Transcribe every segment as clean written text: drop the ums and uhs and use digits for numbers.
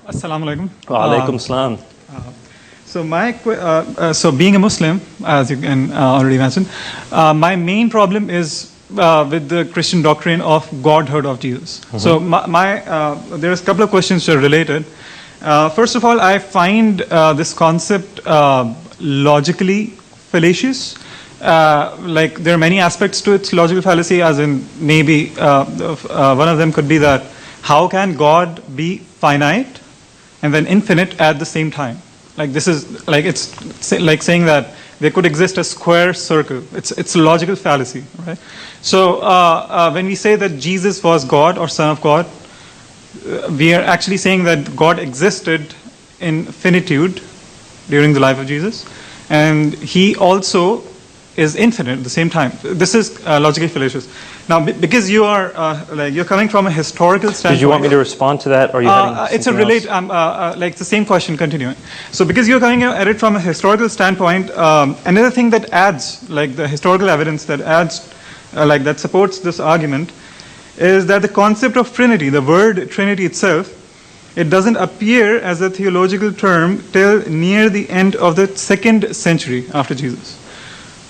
Assalamu alaikum. Wa alaikum salam. So being a Muslim, as you can already imagine, my main problem is with the Christian doctrine of Godhood of Jesus. So there's a couple of questions that are related. First of all, I find this concept logically fallacious. Like there are many aspects to its logical fallacy, as in maybe one of them could be that how can God be finite and then infinite at the same time? Like this is like it's like saying that there could exist a square circle. It's a logical fallacy, right? So when we say that Jesus was God or Son of God, we are actually saying that God existed in finitude during the life of Jesus, and He also is infinite at the same time. This is logically fallacious. Now, because you are you're coming from a historical standpoint. Did you want me to respond to that, or are you having it's a relate. Like the same question continuing. So, because you're coming at it from a historical standpoint, another thing that adds, like the historical evidence that adds, like that supports this argument, is that the concept of Trinity, the word Trinity itself, it doesn't appear as a theological term till near the end of the 2nd century after Jesus.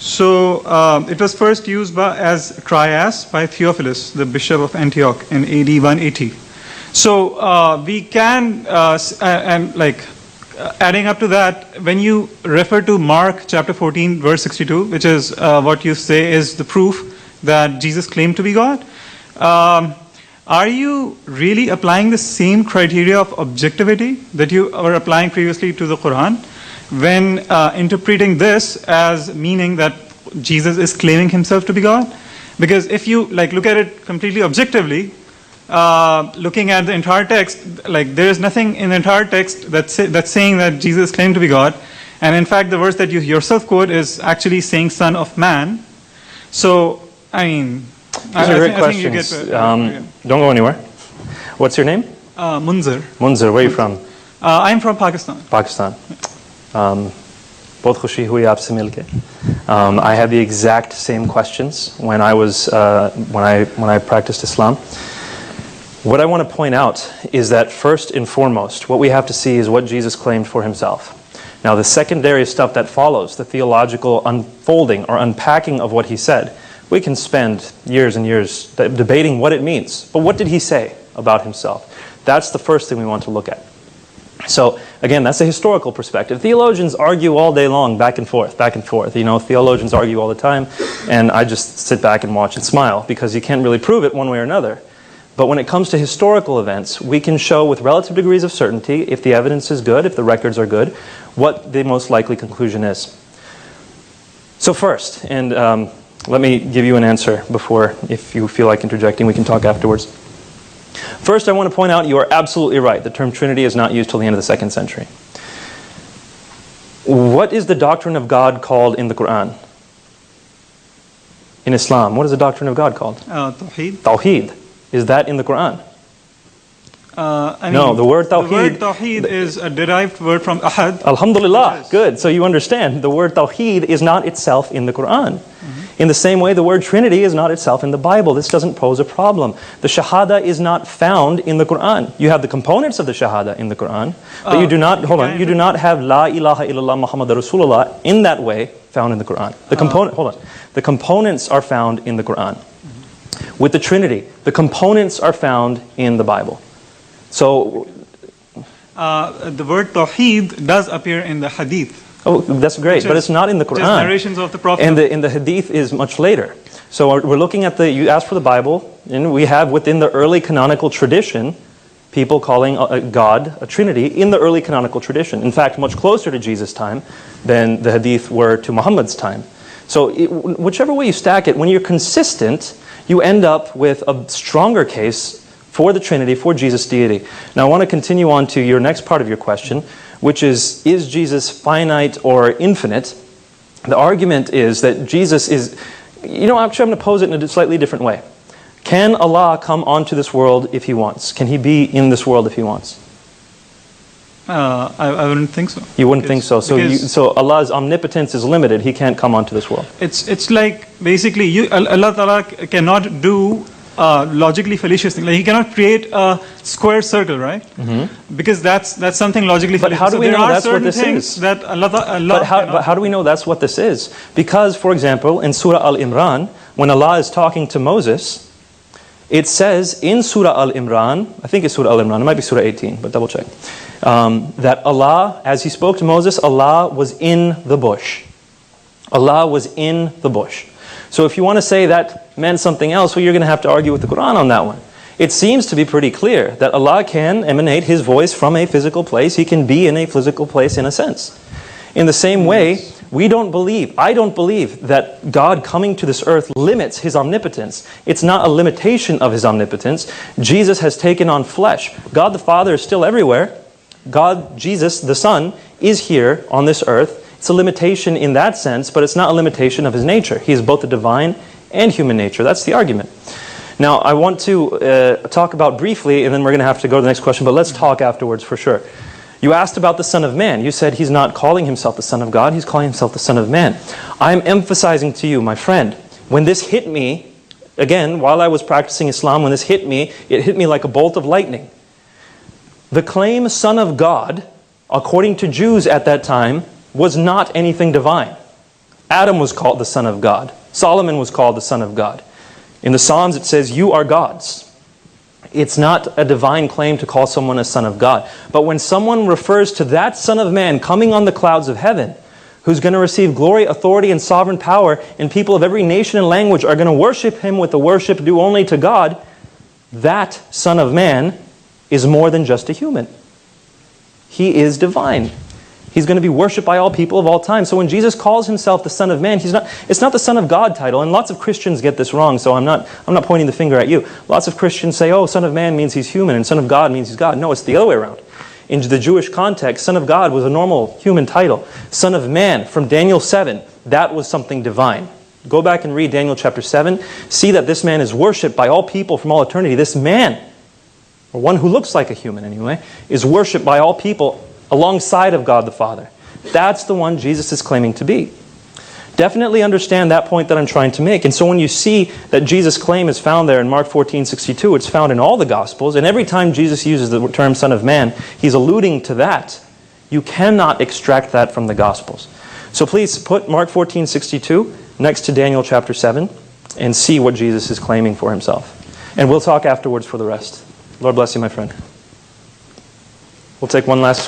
So it was first used as trias by Theophilus, the bishop of Antioch, in AD 180. So we can, adding up to that, when you refer to Mark chapter 14, verse 62, which is what you say is the proof that Jesus claimed to be God, are you really applying the same criteria of objectivity that you were applying previously to the Quran when interpreting this as meaning that Jesus is claiming himself to be God? Because if you look at it completely objectively, looking at the entire text, there is nothing in the entire text that's saying that Jesus claimed to be God, and in fact the verse that you yourself quote is actually saying Son of Man. So I mean, these are great questions. Don't go anywhere. What's your name? Munzir. Munzir, where are you from? I'm from Pakistan. Pakistan. Both khushi hui aapse milke. I had the exact same questions when I was when I practiced Islam. What I want to point out is that first and foremost, what we have to see is what Jesus claimed for himself. Now, the secondary stuff that follows, the theological unfolding or unpacking of what he said, we can spend years and years debating what it means. But what did he say about himself? That's the first thing we want to look at. So, again, that's a historical perspective. Theologians argue all day long, back and forth, back and forth. You know, theologians argue all the time, and I just sit back and watch and smile because you can't really prove it one way or another. But when it comes to historical events, we can show with relative degrees of certainty, if the evidence is good, if the records are good, what the most likely conclusion is. So first, and let me give you an answer before, if you feel like interjecting, we can talk afterwards. First, I want to point out you are absolutely right. The term Trinity is not used till the end of the 2nd century. What is the doctrine of God called in the Quran? In Islam, what is the doctrine of God called? Tawheed. Tawheed. Is that in the Quran? No, the word Tawheed. The word Tawheed is a derived word from Ahad. Alhamdulillah. Good. So you understand, the word Tawheed is not itself in the Quran. In the same way, the word Trinity is not itself in the Bible. This doesn't pose a problem. The Shahada is not found in the Quran. You have the components of the Shahada in the Quran, but you do not, you do not have La ilaha illallah Muhammad Rasulullah in that way found in the Quran. The components are found in the Quran. With the Trinity, the components are found in the Bible. So, the word Tawheed does appear in the Hadith. Oh, that's great, but it's not in the Quran. Just narrations of the Prophet. And the Hadith is much later. So we're looking at you asked for the Bible, and we have within the early canonical tradition, people calling God a Trinity in the early canonical tradition. In fact, much closer to Jesus' time than the Hadith were to Muhammad's time. So whichever way you stack it, when you're consistent, you end up with a stronger case for the Trinity, for Jesus' deity. Now I want to continue on to your next part of your question, which is Jesus finite or infinite? The argument is that Jesus is, actually I'm going to pose it in a slightly different way. Can Allah come onto this world if He wants? Can He be in this world if He wants? I wouldn't think so. You wouldn't think so. So Allah's omnipotence is limited. He can't come onto this world. It's like basically Allah Ta'ala cannot do logically fallacious thing. Like he cannot create a square circle, right? Because that's something logically But fallacious. how do we there know are that's what certain this things is? that Allah But how do we know that's what this is? Because, for example, in Surah Al-Imran, when Allah is talking to Moses, it says in Surah Al-Imran, I think it's Surah Al-Imran, it might be Surah 18, but double check, that Allah, as He spoke to Moses, Allah was in the bush. Allah was in the bush. So if you want to say that meant something else, well, you're going to have to argue with the Quran on that one. It seems to be pretty clear that Allah can emanate His voice from a physical place. He can be in a physical place in a sense. In the same way, I don't believe that God coming to this earth limits His omnipotence. It's not a limitation of His omnipotence. Jesus has taken on flesh. God the Father is still everywhere. God, Jesus, the Son, is here on this earth. It's a limitation in that sense, but it's not a limitation of His nature. He is both the divine and human nature. That's the argument. Now, I want to talk about briefly, and then we're going to have to go to the next question, but let's talk afterwards for sure. You asked about the Son of Man. You said He's not calling Himself the Son of God, He's calling Himself the Son of Man. I'm emphasizing to you, my friend, when this hit me, again, while I was practicing Islam, when this hit me, it hit me like a bolt of lightning. The claim Son of God, according to Jews at that time, was not anything divine. Adam was called the Son of God. Solomon was called the Son of God. In the Psalms it says, you are gods. It's not a divine claim to call someone a son of God. But when someone refers to that Son of Man coming on the clouds of heaven, who's going to receive glory, authority, and sovereign power, and people of every nation and language are going to worship Him with the worship due only to God, that Son of Man is more than just a human. He is divine. He's going to be worshipped by all people of all time. So when Jesus calls Himself the Son of Man, it's not the Son of God title. And lots of Christians get this wrong, so I'm not pointing the finger at you. Lots of Christians say, oh, Son of Man means He's human, and Son of God means He's God. No, it's the other way around. In the Jewish context, Son of God was a normal human title. Son of Man, from Daniel 7, that was something divine. Go back and read Daniel chapter 7. See that this man is worshipped by all people from all eternity. This man, or one who looks like a human anyway, is worshipped by all people alongside of God the Father. That's the one Jesus is claiming to be. Definitely understand that point that I'm trying to make. And so when you see that Jesus' claim is found there in Mark 14:62, it's found in all the Gospels, and every time Jesus uses the term Son of Man, He's alluding to that. You cannot extract that from the Gospels. So please put Mark 14:62 next to Daniel chapter 7 and see what Jesus is claiming for Himself. And we'll talk afterwards for the rest. Lord bless you, my friend. We'll take one last